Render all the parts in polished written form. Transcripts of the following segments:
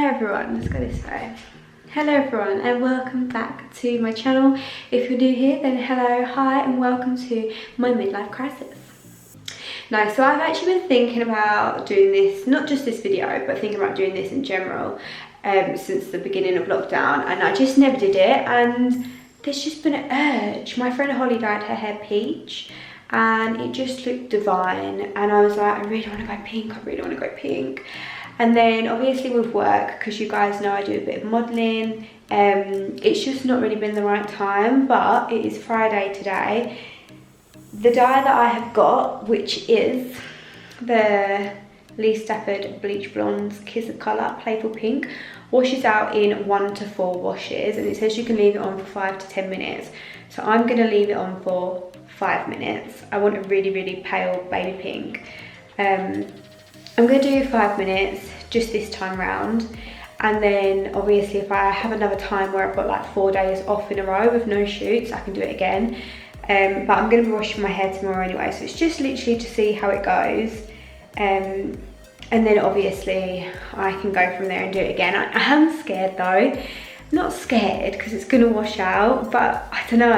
Hello everyone, let's go this way. Hello everyone and welcome back to my channel. If you're new here, then hello, hi and welcome to my midlife crisis. No, so I've actually been thinking about doing this, not just this video, but thinking about doing this in general since the beginning of lockdown, and I just never did it, and there's just been an urge. My friend Holly dyed her hair peach and it just looked divine, and I was like, I really want to go pink, I really want to go pink. And then obviously with work, because you guys know I do a bit of modelling, it's just not really been the right time, but it is Friday today. The dye that I have got, which is the Stafford Bleach Blondes Kiss of Colour Playful Pink, washes out in 1 to 4 washes, and it says you can leave it on for 5 to 10 minutes. So I'm going to leave it on for 5 minutes. I want a really, really pale baby pink. I'm going to do 5 minutes just this time round, and then obviously if I have another time where I've got like 4 days off in a row with no shoots, I can do it again. But I'm going to be washing my hair tomorrow anyway, so it's just literally to see how it goes. And then obviously I can go from there and do it again. I am scared though. Not scared because it's going to wash out, but I don't know.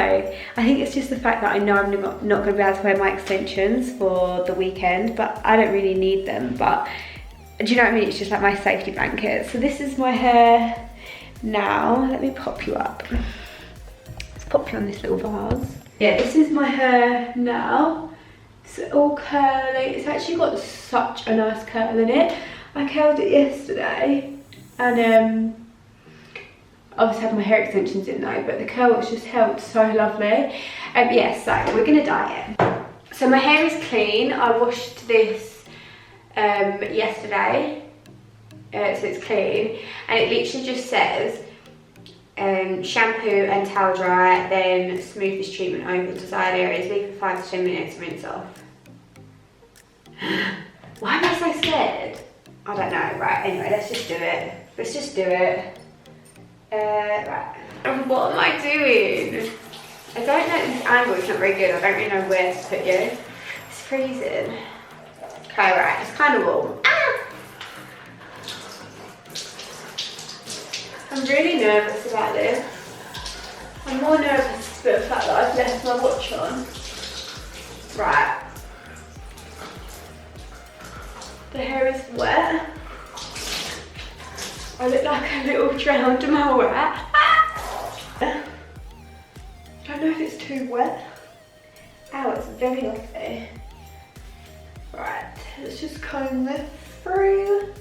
I think it's just the fact that I know I'm not going to be able to wear my extensions for the weekend, but I don't really need them. But do you know what I mean? It's just like my safety blanket. So this is my hair now. Let me pop you up. Let's pop you on this little vase. Yeah, this is my hair now. It's all curly. It's actually got such a nice curl in it. I curled it yesterday, and obviously had my hair extensions in though, but the curl was just held so lovely. Yeah, so we're gonna dye it. So my hair is clean. I washed this yesterday, so it's clean, and it literally just says shampoo and towel dry, then smooth this treatment over the desired areas, leave for 5 to 10 minutes, rinse off. Why am I so scared? I don't know. Right, anyway, let's just do it. Let's just do it. Right. What am I doing? I don't know, this angle is not very good. I don't really know where to put you. It's freezing. Okay, right, it's kind of warm. Ah! I'm really nervous about this. I'm more nervous about the fact that I've left my watch on. Right. The hair is wet. I look like a little drowned mole rat. I don't know if it's too wet. Ow, it's very knotty. Right, let's just comb this through.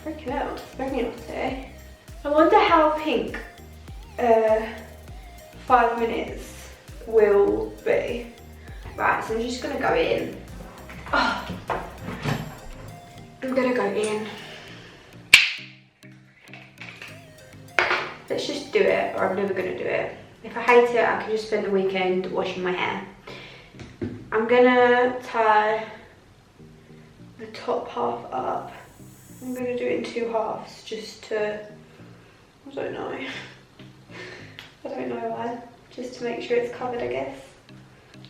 Freaking hell, it's very knotty. I wonder how pink 5 minutes will be. Right, so I'm just gonna go in. Oh, I'm gonna go in. Let's just do it, or I'm never gonna do it. If I hate it, I can just spend the weekend washing my hair. I'm gonna tie the top half up. I'm gonna do it in 2 halves just to, I don't know. I don't know why. Just to make sure it's covered, I guess.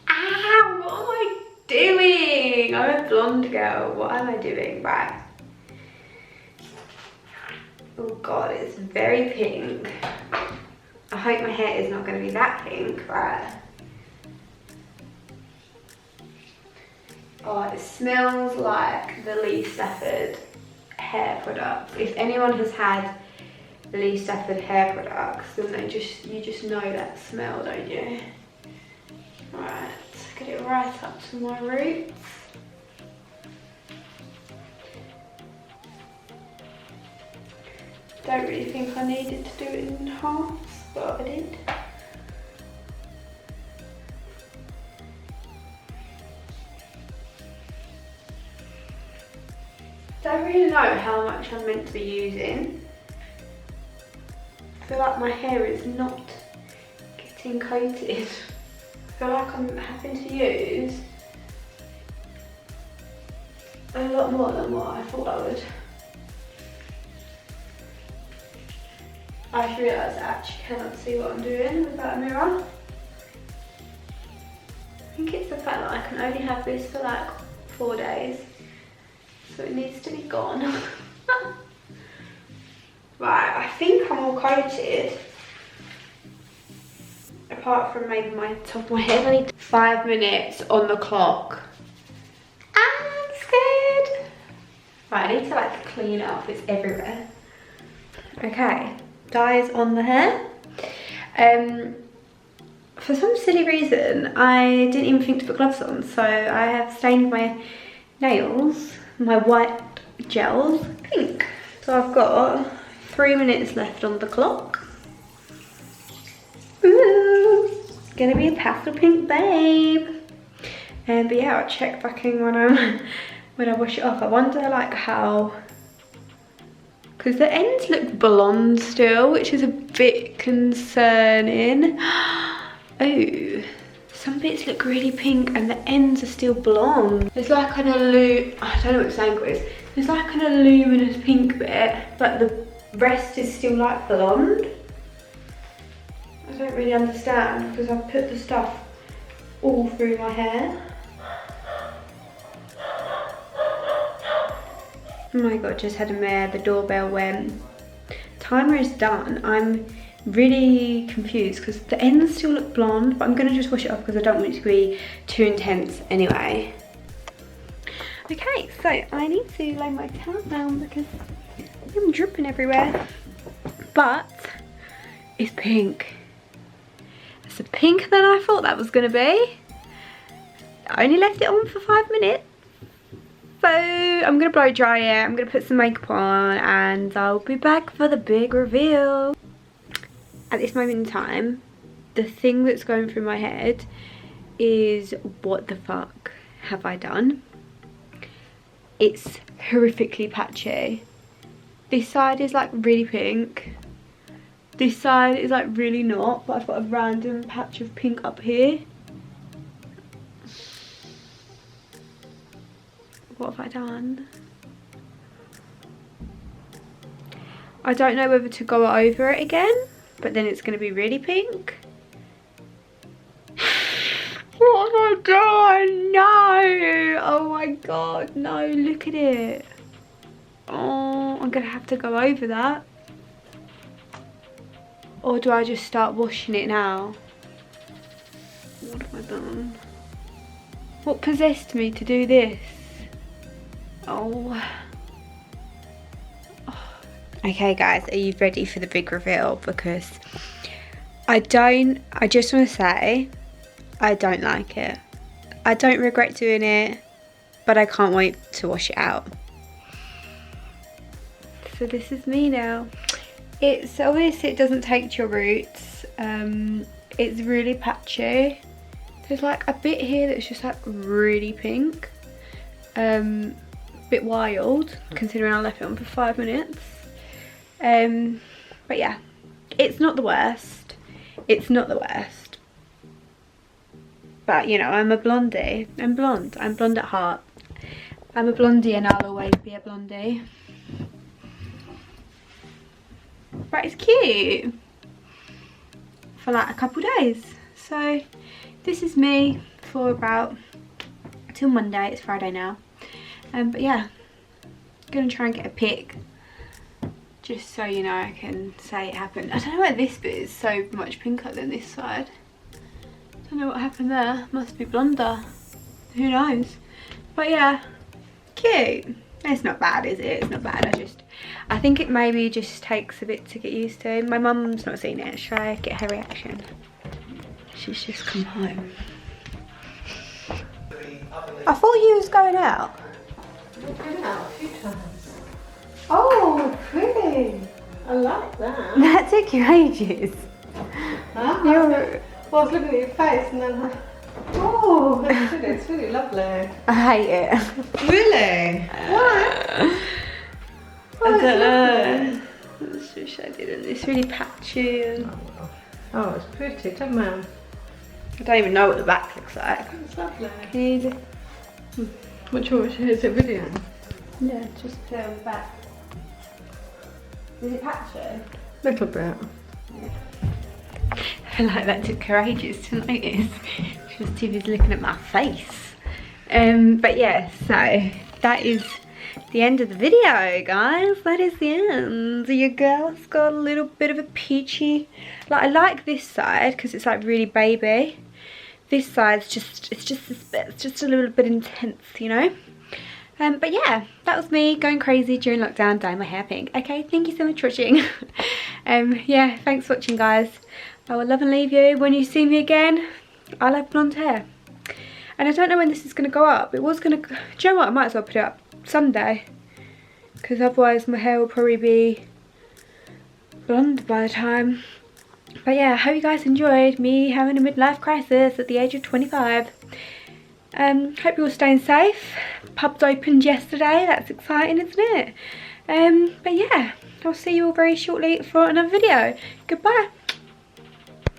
Ow, what am I doing? I'm a blonde girl, what am I doing? Right. Oh God, it's very pink. I hope my hair is not going to be that pink, right? Oh, it smells like the Stafford hair products. If anyone has had the Stafford hair products, then you just know that smell, don't you? Right, get it right up to my roots. Don't really think I needed to do it in halves, but I did. Don't really know how much I'm meant to be using. I feel like my hair is not getting coated. I feel like I'm having to use a lot more than what I thought I would. I just realised I actually cannot see what I'm doing without a mirror. I think it's the fact that I can only have this for like 4 days. So it needs to be gone. Right, I think I'm all coated. Apart from maybe my top of my head. I need 5 minutes on the clock. I'm scared. Right, I need to like clean it up, it's everywhere. Okay, dyes on the hair. For some silly reason, I didn't even think to put gloves on, so I have stained my nails, my white gels, pink. So I've got 3 minutes left on the clock. Ooh, gonna be a pastel pink babe. But yeah, I'll check back in when I wash it off. I wonder like how, because the ends look blonde still, which is a bit concerning. Oh, some bits look really pink and the ends are still blonde. There's like an I don't know what this angle is. There's like an luminous pink bit, but the rest is still like blonde. I don't really understand because I've put the stuff all through my hair. Oh my god, just had a mare, the doorbell went. Timer is done. I'm really confused because the ends still look blonde, but I'm gonna just wash it off because I don't want it to be too intense anyway. Okay, so I need to lay my towel down because I'm dripping everywhere. But it's pink. It's a pink than I thought that was gonna be. I only left it on for 5 minutes. So I'm gonna blow dry it, I'm gonna put some makeup on, and I'll be back for the big reveal. At this moment in time, the thing that's going through my head is, what the fuck have I done? It's horrifically patchy. This side is like really pink. This side is like really not, but I've got a random patch of pink up here. What have I done? I don't know whether to go over it again, but then it's going to be really pink. What have I done? No! Oh my god, no, look at it. Oh, I'm going to have to go over that. Or do I just start washing it now? What have I done? What possessed me to do this? Oh. Okay guys, are you ready for the big reveal? Because I just want to say, I don't like it. I don't regret doing it, but I can't wait to wash it out. So this is me now. It's obviously, it doesn't take to your roots. It's really patchy. There's like a bit here that's just like really pink. Bit wild considering I left it on for 5 minutes. But yeah, it's not the worst. It's not the worst. But you know, I'm a blondie. I'm blonde. I'm blonde at heart. I'm a blondie and I'll always be a blondie. But it's cute for like a couple days. So this is me for about till Monday. It's Friday now. But yeah, I'm gonna try and get a pic just so you know I can say it happened. I don't know why this bit is so much pinker than this side. Don't know what happened there. Must be blonder. Who knows? But yeah, cute. It's not bad, is it? It's not bad. I think it maybe just takes a bit to get used to. My mum's not seen it. Should I get her reaction? She's just come home. I thought you was going out. I've been out a few times. Oh, pretty. I like that. That took you ages. Huh? You're... Well, I was looking at your face and then oh, it's really lovely. I hate it. Really? Why? I don't know. It's just shaded and it's really patchy and... Oh, it's pretty, come on. I don't even know what the back looks like. It's lovely. Can you just... What do you want to hear? Is it video? Yeah, just play on the back. Is it patchy? Little bit. Yeah. I feel like that took her ages to notice. She was too busy looking at my face. But yeah, so that is the end of the video, guys. That is the end. Your girl's got a little bit of a peachy, like, I like this side because it's like really baby. This side's just, it's just a little bit intense, you know. But yeah, that was me going crazy during lockdown, dyeing my hair pink. Okay, thank you so much for watching. Yeah, thanks for watching, guys. I will love and leave you. When you see me again, I'll have blonde hair. And I don't know when this is going to go up. It was going to, do you know what, I might as well put it up Sunday. Because otherwise my hair will probably be blonde by the time. But yeah, I hope you guys enjoyed me having a midlife crisis at the age of 25. Hope you're all staying safe. Pubs opened yesterday, that's exciting, isn't it? But yeah, I'll see you all very shortly for another video. Goodbye.